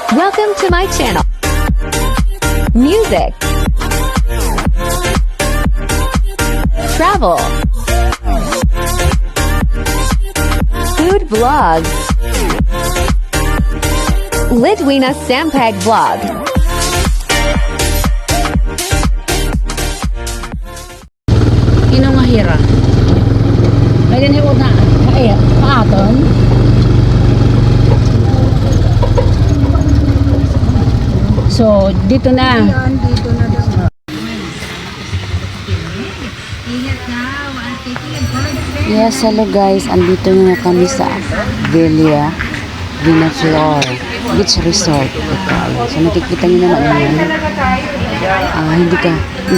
Welcome to my channel. Music, travel, food vlog, Lidwina Sampag vlog. Inong mahira. May din hiwag na kaya paaton. So, dito na. Dito na daw. Yes, hello guys. Andito na kami sa Villa Flor Beach Resort. Ito, ayun. So, nakikita nyo naman yun. Hindi ka.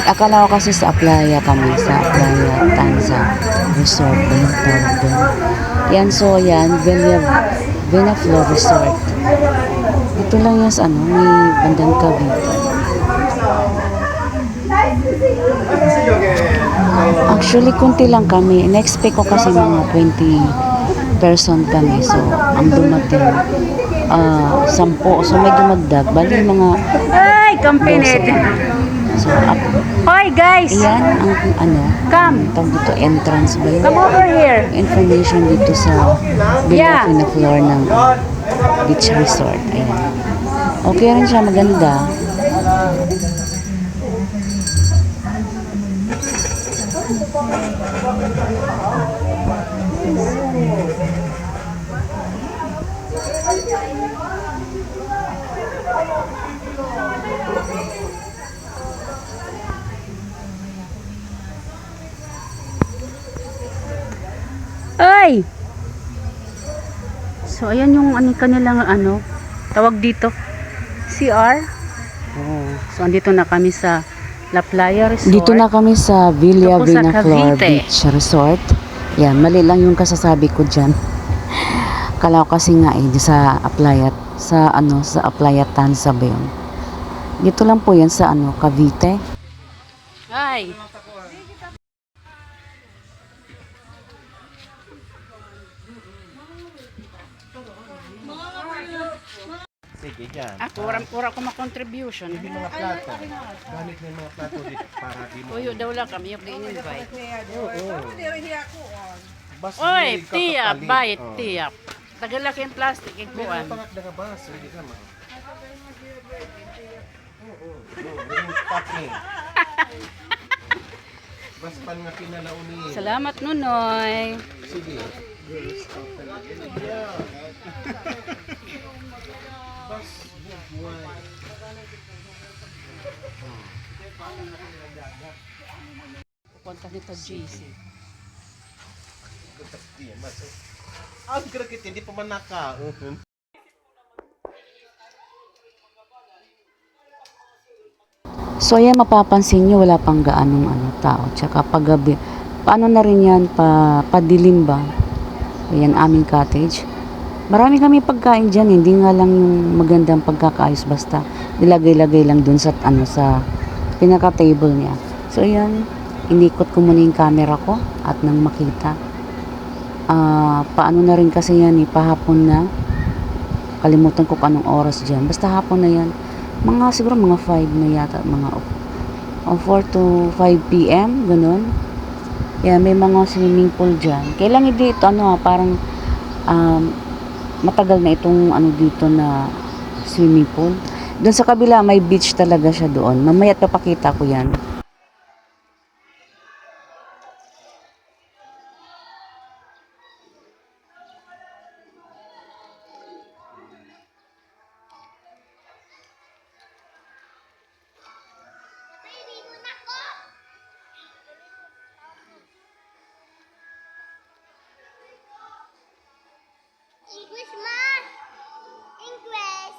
Akala ko kasi sa Playa kami. Sa Playa Tanza Resort. Ayun, tawag doon. Yan, so yan. Villa Flor Resort. Ito lang yung may bandang Cavite. Actually, kunti lang kami. In-expect ko kasi mga 20 person kami. So, ang dumating 10. So, may dumagdag. Bali mga Ay, company. So, Hoy, guys. ayan ang Come. tawag dito, entrance ba yun? Come over here. Information dito sa Yeah. Villa Flor ng Beach Resort. Ayan. Okay rin siya, maganda. Ay. So, ayan yung kanilang tawag dito. CR. Oh. So, andito na kami sa La Playa Resort. Dito na kami sa Villa Ito po sa Flor Cavite. Beach Resort. Yan, mali lang yung kasasabi ko dyan. Kala ko kasi nga sa Aplayat Tanza ba yun? Dito lang po yan sa Cavite. Ay. Sige, dyan. Pura ko ma-contribution. Yung mga plato. Gamit na yung mga plato dito para di mo. Uyo daw lang kami yung in-invite. Bas Oy, di tiyap, kakapalit. bayit, Oh. tiyap. Tagalak yung plastic, Meron ikuan. pangak na nga bas. Hindi ka ma. Oo. Yung top ni. Bas pan nga pinalauni. Salamat, Nunoy. Sige. Bas buhay. Pupunta nito, JC. Diyan, mas. Ang krakit, hindi pa man naka. So ayan, mapapansin nyo, wala pang gaanong tao. Tsaka paggabi, paano na rin yan, padilim ba? Ayan, aming cottage. Marami kami pagkain dyan, hindi nga lang yung magandang pagkakaayos, basta nilagay-lagay lang dun sa pinaka-table niya. So ayan, inikot ko muna yung camera ko at nang makita. Paano na rin kasi yan, pahapon na. Kalimutan ko kung anong oras dyan. Basta hapon na yan. Siguro mga 5 na yata, mga 4 to 5 p.m. ganun. Yan, may mga swimming pool dyan. Kailan hindi ito, parang matagal na itong dito na swimming pool. Doon sa kabila, may beach talaga siya doon. Mamaya papakita ko yan. English, Ma! English!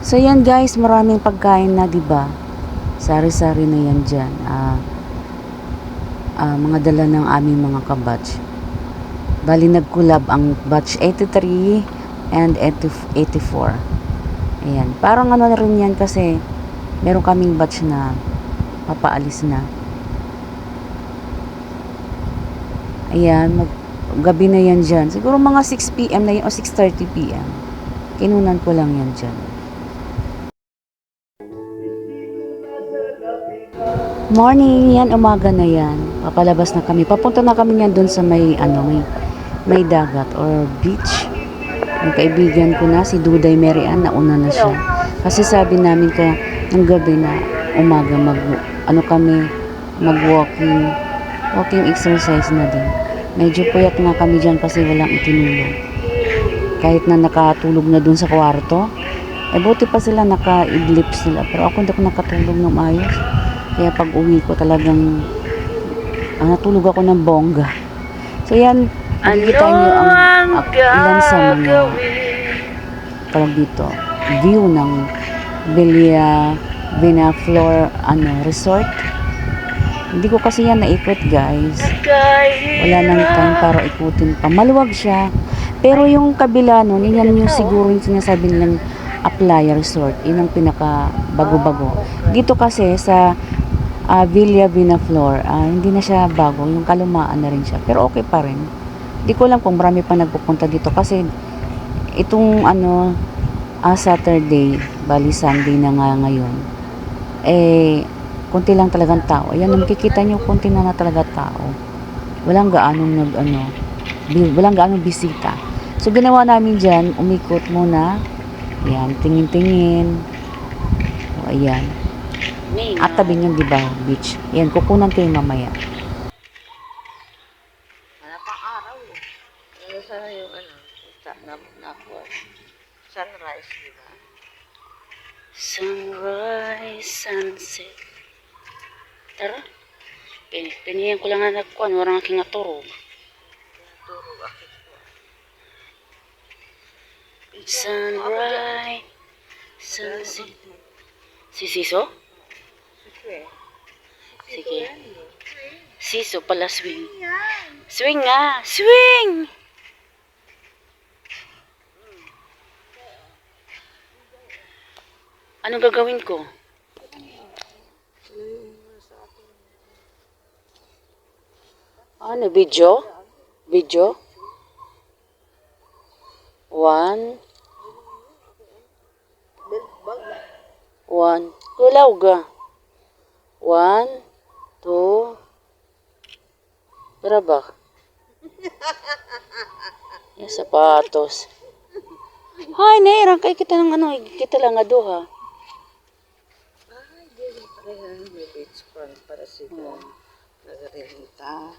So yan guys, maraming pagkain na, 'di ba? Sari-sari na yan diyan. Mga dala ng aming mga kabatch. Bali nag-collab ang batch 83 and 84. Ayan, parang ano na rin yan kasi meron kaming batch na papaalis na. Ayan, gabi na yan dyan. Siguro mga 6 p.m. na yan o 6:30 p.m. Kinunan ko lang yan dyan. Morning, yan umaga na yan. Papalabas na kami. Papunta na kami yan doon sa may dagat or beach. Yung kaibigan ko na, si Duday Marian, nauna na siya. Kasi sabi namin ng gabi na umaga walking exercise na din. Medyo puyat nga kami dyan kasi walang itinulog. Kahit na nakatulog na dun sa kwarto, buti pa sila naka-idlip sila. Pero ako hindi ako nakatulog ng ayos. Kaya pag uwi ko talagang natulog ako ng bongga. So yan, nakikita nyo ang ilan sa mga tawag dito, view ng Vinaflor Resort. Hindi ko kasi yan naikot guys. Wala nang time para ikutin pa. Maluwag siya. Pero yung kabila nun, yan yung siguro yung sinasabi nilang Aplaya Resort. Yun ang pinaka bago-bago. Dito kasi sa Villa Vinaflor, hindi na siya bago. Yung kalumaan na rin siya. Pero okay pa rin. Hindi ko alam kung marami pa nagpupunta dito kasi itong Saturday, bali Sunday na nga ngayon, konti lang talagang tao. Ayan, makikita nyo, konti na talaga tao. Walang gaanong bisita. So, ginawa namin dyan, umikot muna. Ayan, tingin-tingin. O, ayan. At tabi nyo, diba, beach. Ayan, kukunan ko yung mamaya. Sunrise, diba? Sunrise, sunset. Tara. Piniyan ko lang na nagkuhan. Warang aking aturog. Sunrise, sunset. Si Siso? Sige. Siso pala swing. Swing nga! Swing! Anong gagawin ko? Ano, video? Video? 1 Kulaw ga. 1 2 Tara ba? Yung sapatos. Hay, nairang kay kita ng kita lang nga duha. Beach front para sila nagarenta.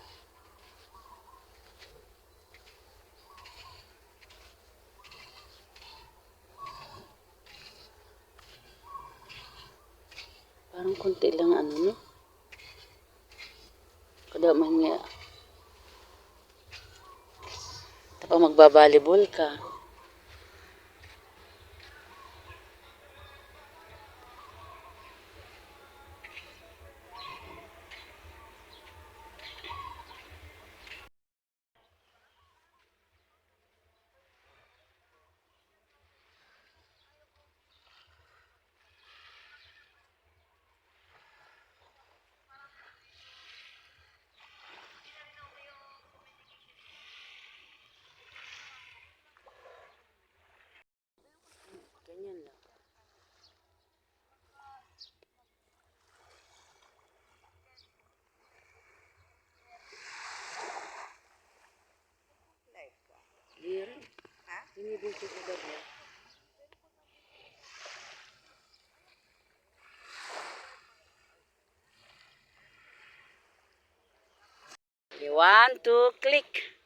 Parang konti lang no? Kada man nga. Tapos magbabalibol ka. Ganyan lang. Lirin. Ha? Binibigyo ko gabi. You want to click.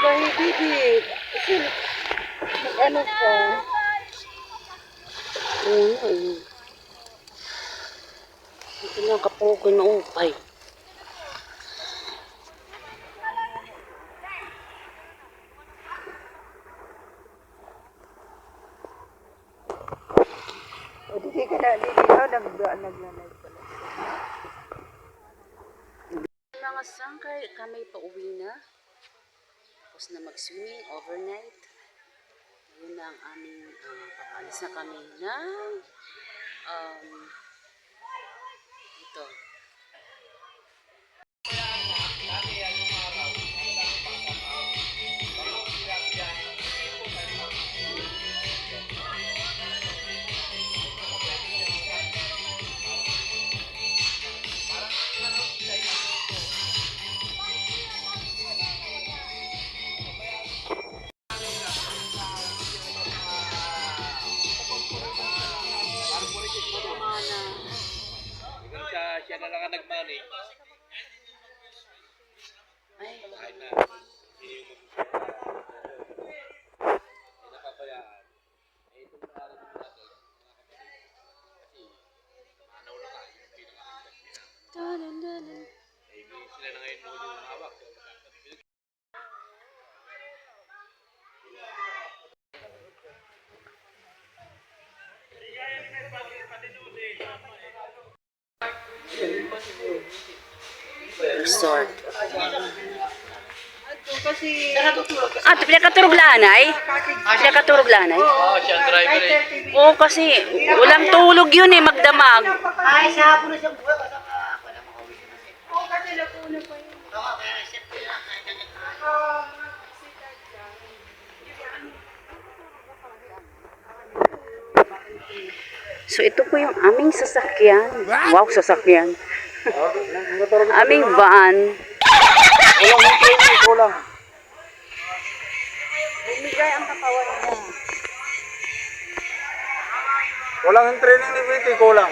Dahil bibi. Kasi, mag-ano ka. Oo nga eh. Ito lang kapugoy maupay. O, di ka na, di ka naglalay pala. Mga sangkay, kami pa uwi na. Tapos na mag-swimming overnight. Yun na ang aming, papaalis na kami ng, ito. Siya na lang ang nag-manage. Ay, Kahit na. Napabayaan. Ito na lang natin, mga kapatid. Kasi, manaw na nga, yung pinaka-invest nila. Sila na ngayon mo yung hawak. resort. Kasi, Ah, pinakaturog lanay? Pinakaturog lanay? Oo, siya ang driver eh. Oo, kasi walang tulog yun eh, magdamag. ay, sa hapon na siyang buhay. Oo, kasi nakuna pa yun. So ito po yung aming sasakyan. Wow, sasakyan. Aming van. Bumigay ang katawan niya. Walang yung training ni Vicky, kulang.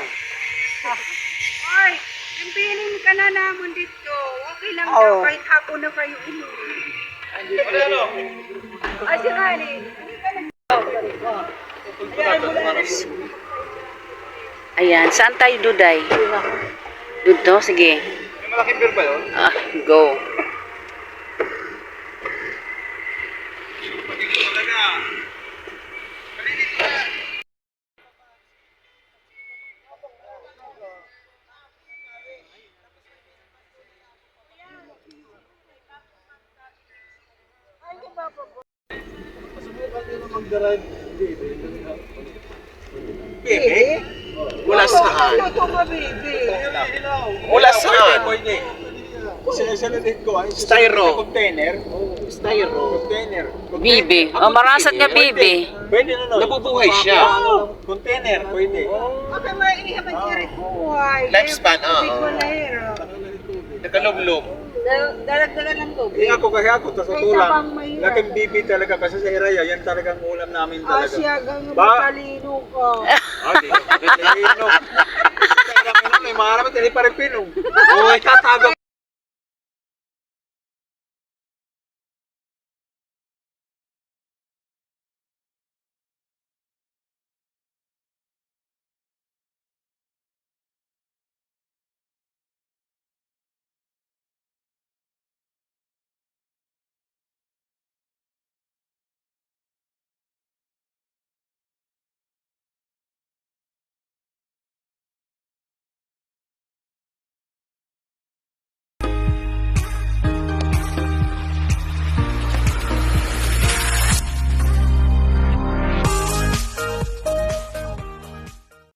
Ay, impiling ka na naman dito. Okay lang daw kahit hapon na kayo inuwi. Ay, si Kali. Ayan, saan tayo duday? Dito, sige. May malaking beer ba yun? Ah, go. Bebe? Wala saan? Ano ito ba, baby? Wala saan? Pwede. Sinasalunod ko ay Styro. container. Styro. Container. Bibi. Oh, marasat nga, bibi. Pwede na no. Nabubuhay siya. Container, pwede. Okay, may ihaban siya rin buhay. Lifespan, Big oo. Valero. Nakalublog. Dalag-dalag ng tubig. Hindi ako kasi ako sa Kaysa tulang. pang mahirap. Laking bibi talaga kasi sa Iraya, yan talagang ulam namin talaga. Asya, ganyan Ba? matalino ka. Ah, di ko kasi naiinom. Kaya namin nun, may mga naman, hindi pa rin pinom. Oo, tatago